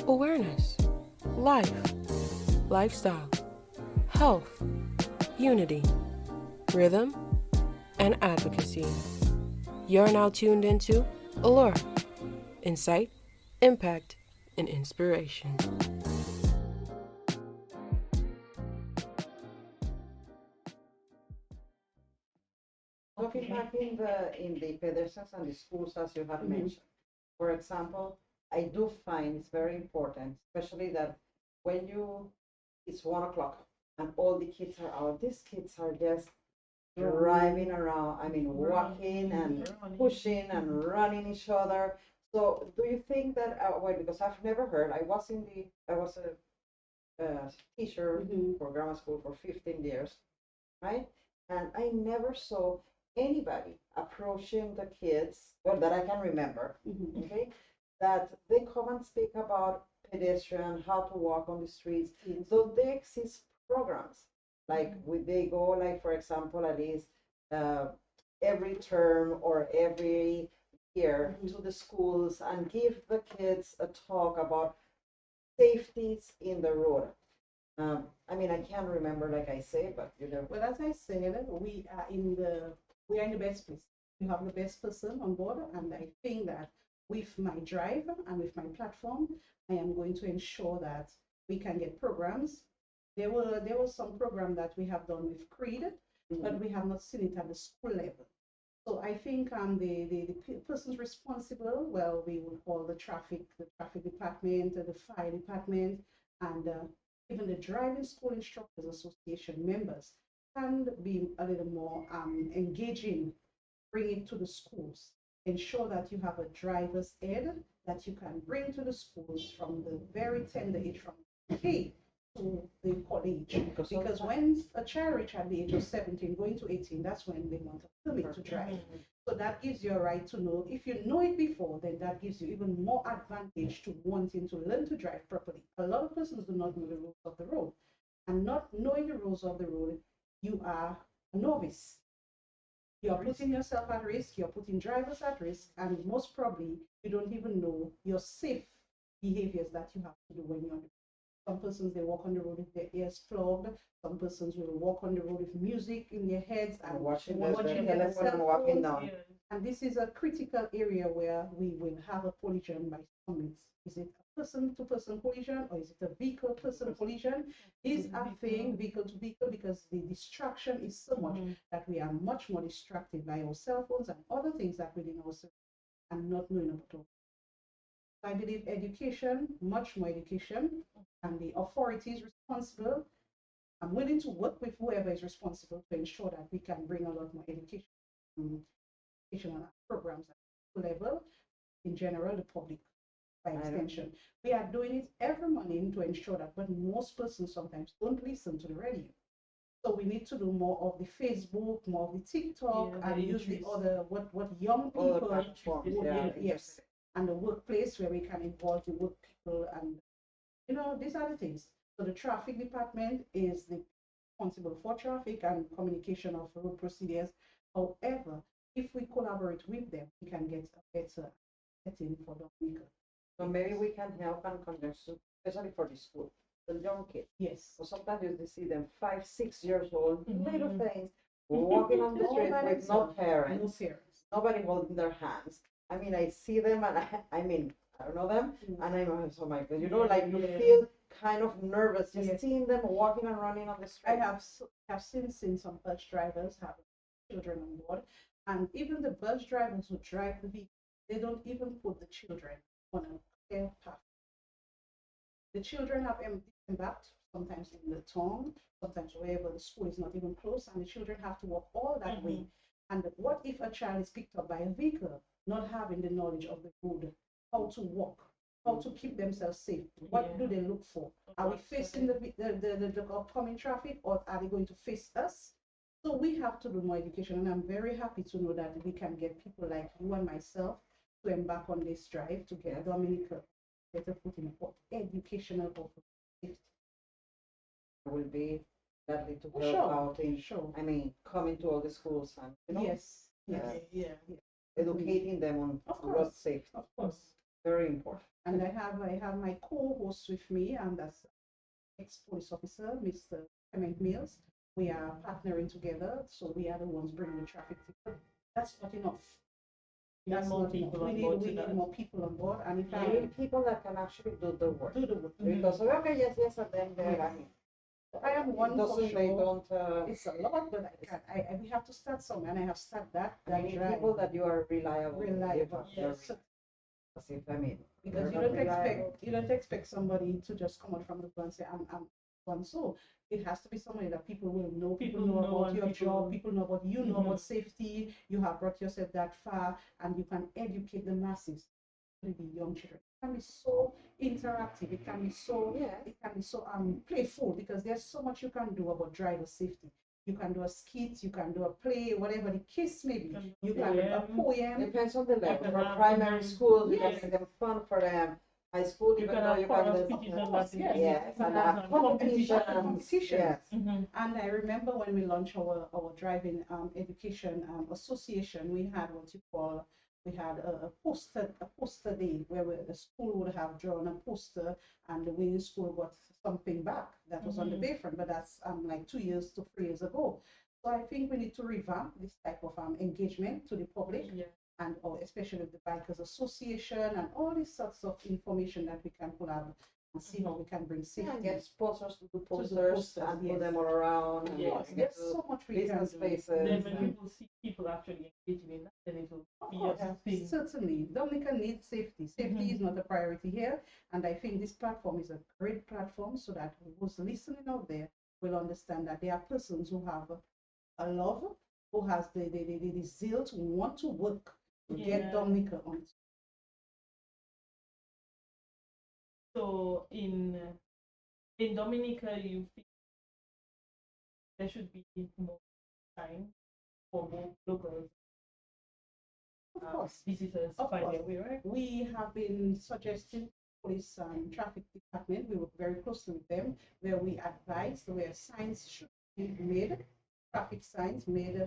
awareness, life, lifestyle, health, unity, rhythm, and advocacy. You're now tuned into Allhura, insight, impact, and inspiration. Looking back in the pedestrians and the schools, as you have mentioned, for example, I do find it's very important, especially that when you it's 1 o'clock and all the kids are out. These kids are just driving around. I mean, walking and pushing and running each other. So, do you think that? Well, because I've never heard. I was a teacher for grammar school for 15 years, right? And I never saw anybody approaching the kids, well, that I can remember, okay, that they come and speak about pedestrian, how to walk on the streets. So there exist programs, like they go, like for example, at least uh, every term or every year to the schools and give the kids a talk about safeties in the road. I mean, I can't remember, like I say, but you know. Well, as I said, we are in the best place. We have the best person on board, and I think that with my drive and with my platform, I am going to ensure that we can get programs. There was some program that we have done with Creed, but we have not seen it at the school level. So I think the persons responsible, well, we would call the traffic department, the fire department, and even the driving school instructors association members can be a little more engaging, bring it to the schools, ensure that you have a driver's ed that you can bring to the schools from the very tender age, from K to the college. Because when a child reaches at the age of 17, going to 18, that's when they want a permit to drive. So that gives you a right to know. If you know it before, then that gives you even more advantage to wanting to learn to drive properly. A lot of persons do not know the rules of the road. And not knowing the rules of the road, you are a novice. You're putting yourself at risk, you're putting drivers at risk, and most probably you don't even know your safe behaviors that you have to do when you're on the road. Some persons they walk on the road with their ears plugged. Some persons will walk on the road with music in their heads and Watching watching the their telephone and cell walking phones. down. And this is a critical area where we will have a collision by some means. Is it a person-to-person collision or is it a vehicle-person collision? These are things vehicle-to-vehicle because the distraction is so much that we are much more distracted by our cell phones and other things that within our and not knowing about it. I believe education, much more education, and the authorities responsible. I'm willing to work with whoever is responsible to ensure that we can bring a lot more um, educational programs at the level, in general, the public by extension. We are doing it every morning to ensure that, but most persons sometimes don't listen to the radio. So we need to do more of the Facebook, more of the TikTok, and use the other what young people yes, and the workplace where we can involve the work people, and these are the things. So the traffic department is the responsible for traffic and communication of road procedures. However, if we collaborate with them, we can get a better setting for the vehicle. So maybe we can help and connection, especially for the school, the young kids. Yes. So sometimes you see them 5, 6 years old, little things, walking on the street with no parents, nobody holding their hands. I mean, I see them and I mean, I don't know them, and I'm so my God, like you feel kind of nervous just seeing them walking and running on the street. I have seen some bus drivers have children on board, and even the bus drivers who drive the vehicle, they don't even put the children on a clear path. The children have embarked sometimes in the town, sometimes wherever the school is not even close, and the children have to walk all that way. And what if a child is picked up by a vehicle, not having the knowledge of the road, how to walk, how to keep themselves safe? What do they look for? Are we facing the upcoming traffic, or are they going to face us? So we have to do more education, and I'm very happy to know that we can get people like you and myself to embark on this drive to get Dominica better put in educational safety. Will be gladly to help out in, I mean, coming to all the schools and yes, educating them on road safety. Of course. Very important. And I have my co-host with me, and that's ex-police officer, Mr. Clement Mills. We are partnering together, so we are the ones bringing the traffic ticket. That's not enough. That's more not enough. people on We board to need that. more people on board, and if You I need people that can actually do the work. do the work, Because okay, yes, and then they're like, I am one for doesn't they sure. don't. It's a lot, but we have to start somewhere, and I have started that. You need people that you are reliable. Reliable. Yes. I mean, Because you don't expect somebody to just come out from the front and say I'm one. So it has to be somebody that people will know. People know about your job. People know about you. Know about safety. You have brought yourself that far, and you can educate the masses, the young children. It can be so interactive. It can be so playful, because there's so much you can do about driver safety. You can do a skit, you can do a play, whatever the case may be. You can do a poem. Depends on the level. For primary school, you can make them fun. For them, high school, You even can though have you can chorus do pitches and that. yes, and competitions. Yes. And I remember when we launched our driving education association, we had what you call a poster day where the school would have drawn a poster, and the winning school got something back that was on the bayfront. But that's like 2 years to 3 years ago. So I think we need to revamp this type of engagement to the public, and especially with the Bikers Association and all these sorts of information that we can pull out and see how we can bring safety. And get sponsors to do posters and put them all around. And Yes, there's so much we can business do. spaces. Then when people see people actually engaging in that, then it will be a thing. Certainly, Dominica needs safety. Safety is not a priority here, and I think this platform is a great platform so that those listening out there will understand that there are persons who have a love, who has the zeal to want to work to get Dominica on it. So in Dominica, you think there should be more time for both locals, Of course, visitors Of find their course. way, right? we have been suggesting police and traffic department. We work very closely with them, where we advise where signs should be made, traffic signs made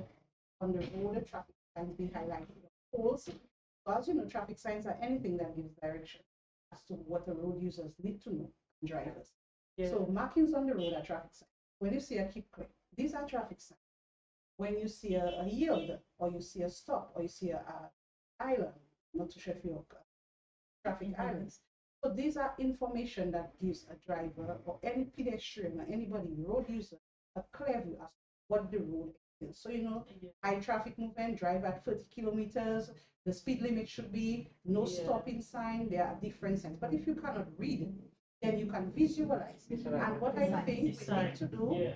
on the road, traffic signs be highlighted on poles. So as you know, traffic signs are anything that gives direction as to what the road users need to know, drivers. Yeah. So markings on the road are traffic signs. When you see a keep clear, these are traffic signs. When you see a yield, or you see a stop, or you see a island, not too sure if you're traffic islands. So these are information that gives a driver or any pedestrian or anybody, road user, a clear view as to what the road is. So, high traffic movement, drive at 30 kilometers, the speed limit should be, no stopping sign, there are different signs. But if you cannot read it, then you can visualize. And what I think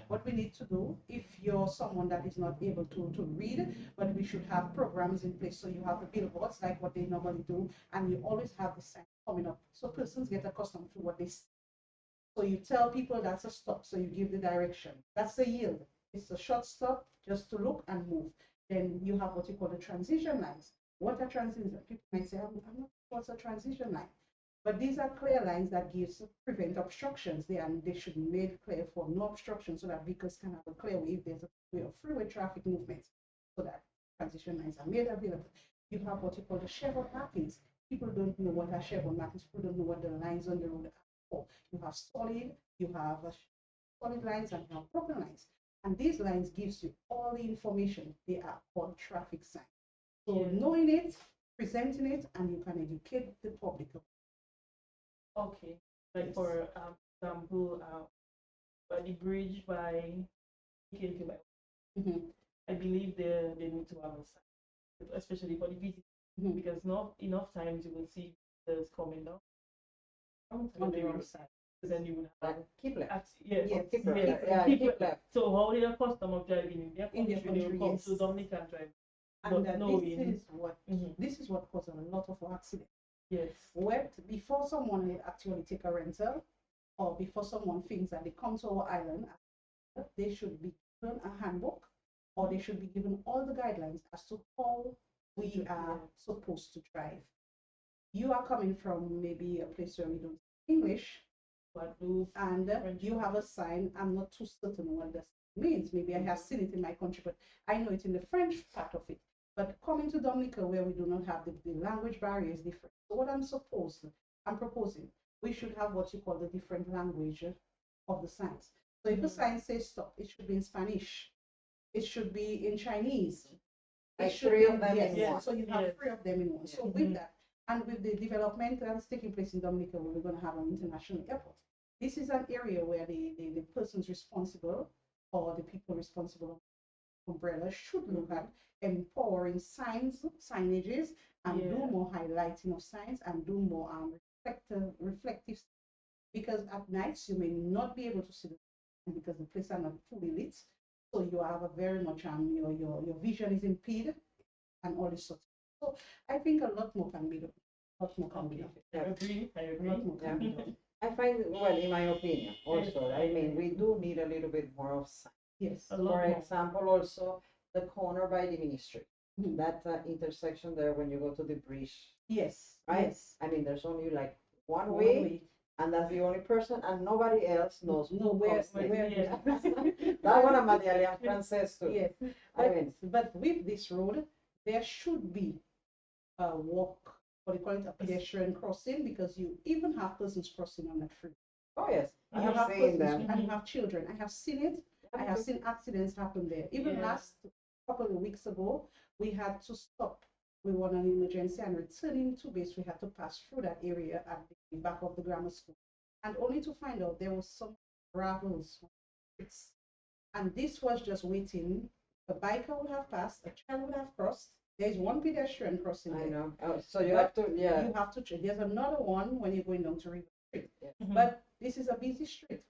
what we need to do, if you're someone that is not able to read, but we should have programs in place. So you have the billboards like what they normally do, and you always have the sign coming up. So persons get accustomed to what they see. So you tell people that's a stop, so you give the direction. That's a yield. It's a short stop, just to look and move. Then you have what you call the transition lines. What are transition? People might say, I'm not sure what's a transition line. But these are clear lines that prevent obstructions. They should be made clear for no obstruction, so that vehicles can have a clear way if there's a way of freeway traffic movement, so that transition lines are made available. You have what you call the chevron markings. People don't know what are chevron markings. People don't know what the lines on the road are for. You have solid lines, and you have broken lines. And these lines gives you all the information. They are called traffic signs. So knowing it, presenting it, and you can educate the public. Okay. Like for example, by the bridge by KK, I believe they need to have a sign, especially for the visitors, because not enough times you will see visitors coming down on the wrong side. Then you would have keep left. keep left. So how did a customer driving in their country, they will come to Dominica and drive? And this is what causes a lot of accidents. Yes. Before someone will actually take a rental, or before someone thinks that they come to our island, they should be given a handbook, or they should be given all the guidelines as to how we are supposed to drive. You are coming from maybe a place where we don't speak English, and you have a sign. I'm not too certain what this means. Maybe I have seen it in my country, but I know it in the French part of it. But coming to Dominica, where we do not have the language barrier is different. So what I'm proposing, we should have what you call the different language of the signs. So if a sign says stop, it should be in Spanish. It should be in Chinese. It Like should three be of them in yes. one. So you have Yes. three of them in one. So Mhm. with that, and with the development that is taking place in Dominica, where we're going to have an international airport, this is an area where the persons responsible or the people responsible umbrella should look at empowering signages, and do Yeah. more highlighting of signs and do more reflective, because at nights you may not be able to see the sign because the places are not fully lit. So you have a very much your vision is impeded and all this sort. So I think a lot more can be done. A lot more can be Okay. done. I agree. I A agree. lot more can be Yeah. done. I find, well, in my opinion, also, I mean, we do need a little bit more of sign. Yes. A lot For more. example, also the corner by the ministry, Mhm. that intersection there when you go to the bridge, Yes. right? Yes. I mean, there's only like one One way, way. and that's the only person, and nobody else knows No, who where- comes next. where- Yeah. That one I'm at the Alliance Francaise too. Yes. I mean, But with this road, there should be a walk, what do you call it, a pedestrian crossing, because you even have persons crossing on that street. oh yes, I You have have seen persons them. and you have children. I have seen it. I have seen accidents happen there. Even Yeah. last couple of weeks ago, we had to stop. We were on an emergency and returning to base, we had to pass through that area at the back of the grammar school. And only to find out there was some gravels. And this was just waiting. A biker would have passed, a child would have crossed. There's one pedestrian crossing I there. know. Oh, so you But have to, yeah. You have to check. There's another one when you're going down to River Street. Mhm. But this is a busy street.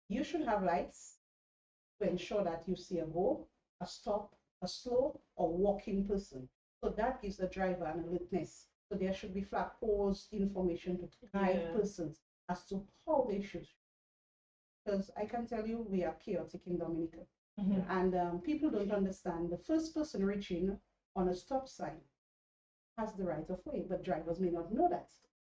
You should have lights to ensure that you see a go, a stop, a slow, or walking person. So that gives the driver an alertness. So there should be flag poles, information to guide Yeah. persons as to how they should. Because I can tell you, we are chaotic in Dominica. Mhm. And people don't understand. The first person reaching on a stop sign has the right of way, but drivers may not know that.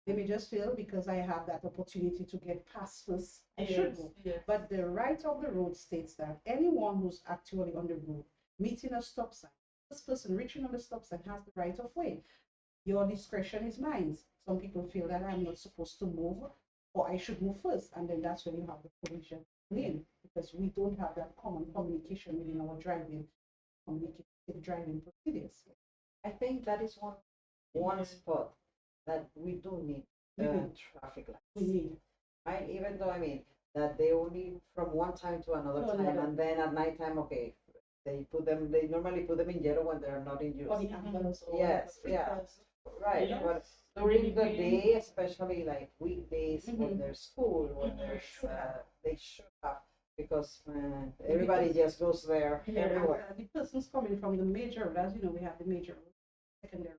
They may just feel because I have that opportunity to get past first, I should go. Yes. But the right of the road states that anyone who's actually on the road meeting a stop sign, this person reaching on the stop sign has the right of way. Your discretion is mine. Some people feel that I'm not supposed to move or I should move first, and then that's when you have the collision lane, because we don't have that common communication within our driving procedures. I think that is one Yeah. spot that we do need Mhm. traffic lights. We need. Right? Even though I mean that they only from one time to another To time, another. and then at night time, okay, they normally put them in yellow when they're not in use. Or the Mhm. ambulance or Yes, the yeah. flickers. Right, Yes. but So during the maybe day, especially like weekdays when Mhm. there's school, when Mhm. there's they should have, because everybody just goes there Yeah. everywhere. The persons coming from the major road, as you know, we have the major road, secondary.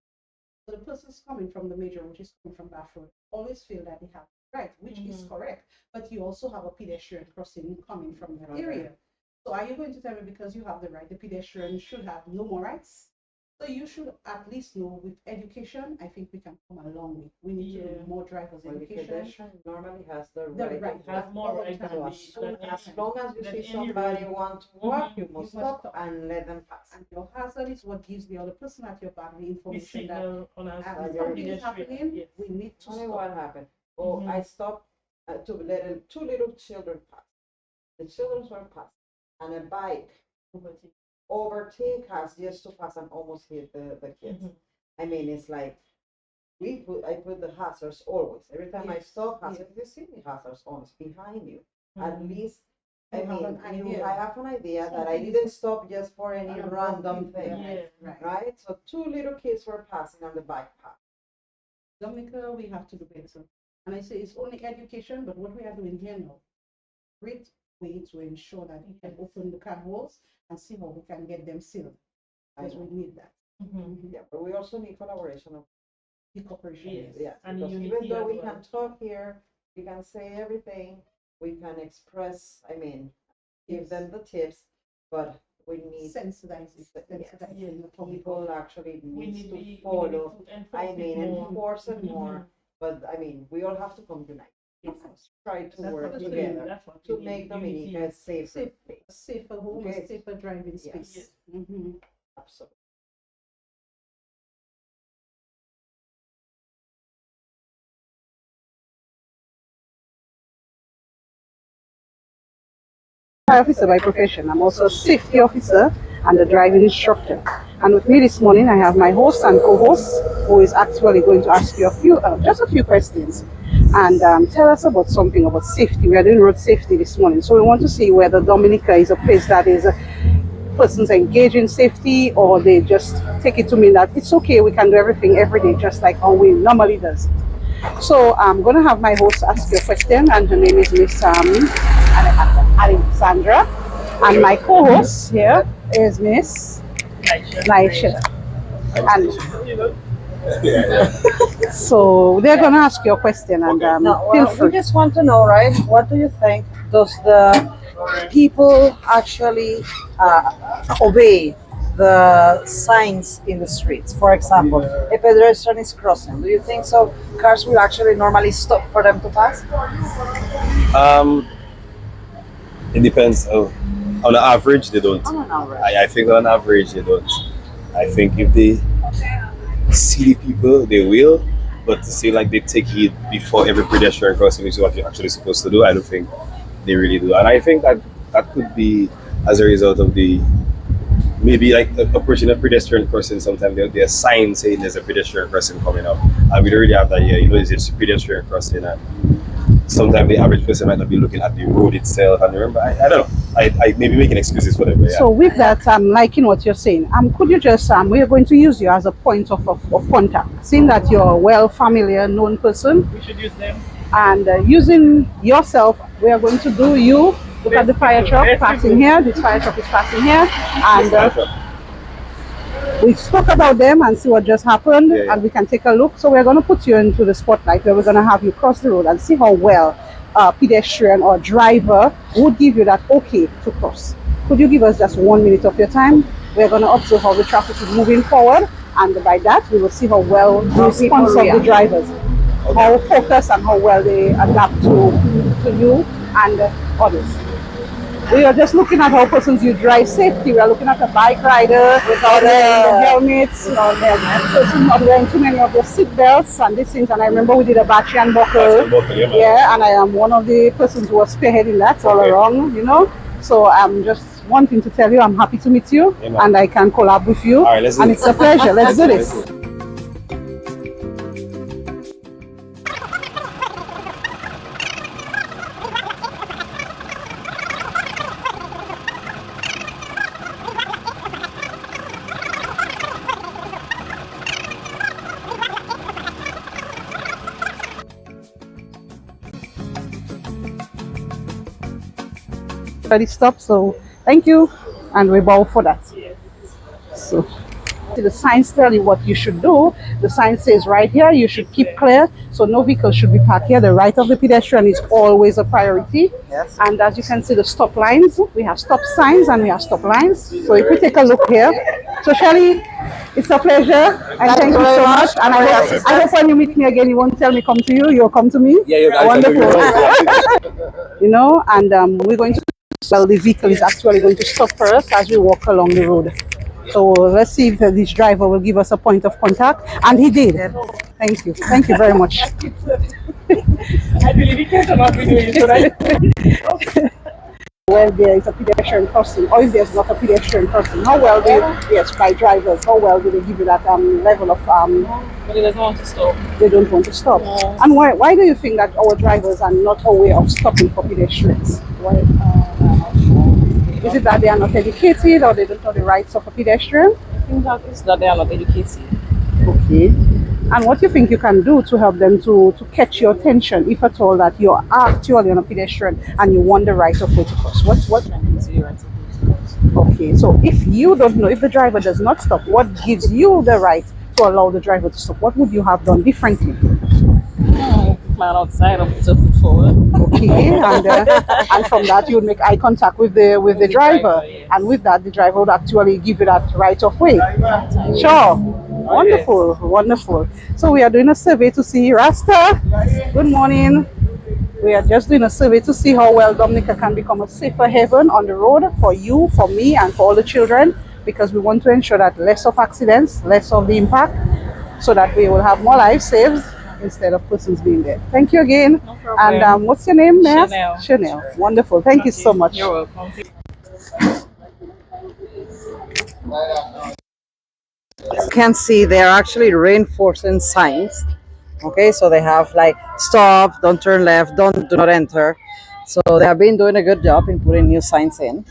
So the persons coming from the major road, which is coming from Bath Road, always feel that they have right, which is Mhm. correct. But you also have a pedestrian crossing coming from that Okay. area. So are you going to tell me because you have the right, the pedestrian should have no more rights? So you should at least know with education, I think we can come a long way. We need to Yeah. do more drivers Well, the education. pedestrian normally has the The right right to Has walk. more all the right time. than So the as soon than as any- long as you than see any somebody road. want to walk, Mhm. you must You must stop and let them pass. And your hazard is what gives the other person at your back the We information that signal on our as you're something is pedestrian. happening, Yes. we need to Only stop. what happened? Oh, I Mhm. stopped to let two little children pass. The children were passed, and a bike overtake us just to pass and almost hit the kids. Mhm. I mean, it's like I put the hazards always. Every time I Yes, stop hazards, you see the hazards almost behind you. At Mhm. least, You I have mean, an idea. I have an idea that I Something is- didn't stop just for any And a random bumpy- thing, Yeah. Right. right? So two little kids were passing on the bike path. Dominica, we have to do better. And I say it's only education, but what we are doing here now, great way to ensure that we can open the can holes and see how we can get them sealed. I Because know. we need that. Mhm. Yeah, but we also need collaboration of The cooperation. Yes. yes, And because unity even though as we well. can talk here, we can say everything, we can express, I mean, give Yes. them the tips, but we need Sensitizing the public. people actually We needs need to we need follow. to enforce I it mean, more. enforce it Mhm. more, but I mean, we all have to come unite. Yes. Try to That's work what we together That's what to we make need. Dominica Unity. a safer Safe. place. A safer home, Okay. a safer driving Yes. space. Mhm. Absolutely. fire officer by profession. I'm also a safety officer and a driving instructor. And with me this morning, I have my host and co-host, who is actually going to ask you just a few questions, and tell us about something about safety. We are doing road safety this morning, so we want to see whether Dominica is a place that is persons engage in safety, or they just take it to mean that it's okay, we can do everything every day just like how we normally does it. So I'm going to have my host ask you a question, and her name is Miss Alexandra, and my co-host here is Miss Naisha. And so they're going to ask you a question, and feel free. We just want to know, right? What do you think? Does the people actually obey the signs in the streets? For example, a pedestrian is crossing. Do you think so? Cars will actually normally stop for them to pass? It depends. On the average, they don't. On an average. I think on average, they don't. I think if they see the people, they will. But to say like they take heed before every pedestrian crossing, which is what you're actually supposed to do, I don't think they really do. And I think that could be as a result of maybe like approaching a pedestrian crossing. Sometimes there'll be a sign saying there's a pedestrian crossing coming up, and we don't really have that here. It's just a pedestrian crossing, and sometimes the average person might not be looking at the road itself. And remember, I don't know. I may be making excuses for them. But yeah. So with that, I'm liking what you're saying. Could you just we are going to use you as a point of contact, seeing that you're a well familiar known person. We should use them. And using yourself, we are going to do you. Look at the fire truck passing here. This fire truck is passing here, and we spoke about them and see what just happened, and we can take a look. So we're going to put you into the spotlight, where we're going to have you cross the road and see how well a pedestrian or driver would give you that okay to cross. Could you give us just 1 minute of your time? We're going to observe how the traffic is moving forward, and by that we will see how well the response of the drivers, how focused and how well they adapt to you and others. We are just looking at how persons use drive safety. We are looking at a bike rider without the helmets, persons not wearing too many of the seat belts and these things. And I remember we did a battery and buckle. Yeah, and I am one of the persons who was spearheading that all around, So I'm just wanting to tell you I'm happy to meet you, and I can collab with you. All right, let's do and it. it's a pleasure. Let's do this. Already stopped, so thank you, and we bow for that. So the signs tell you what you should do. The sign says right here you should keep clear, so no vehicle should be parked here. The right of the pedestrian is always a priority. Yes. And as you can see, the stop lines, we have stop signs and we have stop lines. So if we take a look here, so Shelley, it's a pleasure, and thank you so much. And I hope when you meet me again, you won't tell me come to you, you'll come to me. Yeah, Wonderful. And we're going to, well, the vehicle is actually going to stop for us as we walk along the road. So let's see if this driver will give us a point of contact, and he did. Thank you very much. I believe he can't not be doing it, right? When there is a pedestrian crossing, or if there's not a pedestrian crossing, how well do by drivers, how well do they give you that level of But he doesn't want to stop. they don't want to stop? No. And why do you think that our drivers are not aware of stopping for pedestrians? Why? Is it that they are not educated, or they don't know the rights of a pedestrian? I think that is that they are not educated. Okay. And what do you think you can do to help them to catch your attention, if at all, that you are actually on a pedestrian and you want the right of way to cross? What? Okay, so if you don't know, if the driver does not stop, what gives you the right to allow the driver to stop? What would you have done differently? Man outside and put your foot forward. Okay, and from that you would make eye contact with the driver, yes. and with that the driver would actually give you that right of way. Sure. Wonderful. So we are doing a survey to see, Rasta, good morning. We are just doing a survey to see how well Dominica can become a safer haven on the road for you, for me, and for all the children, because we want to ensure that less of accidents, less of the impact, so that we will have more lives saved instead of persons being there. Thank you again. No And problem. what's your name, Matt? Chanel. Chanel. Wonderful. Thank you so much. You're welcome. You can see they're actually reinforcing signs. Okay, so they have like stop, don't turn left, don't do not enter. So they have been doing a good job in putting new signs in.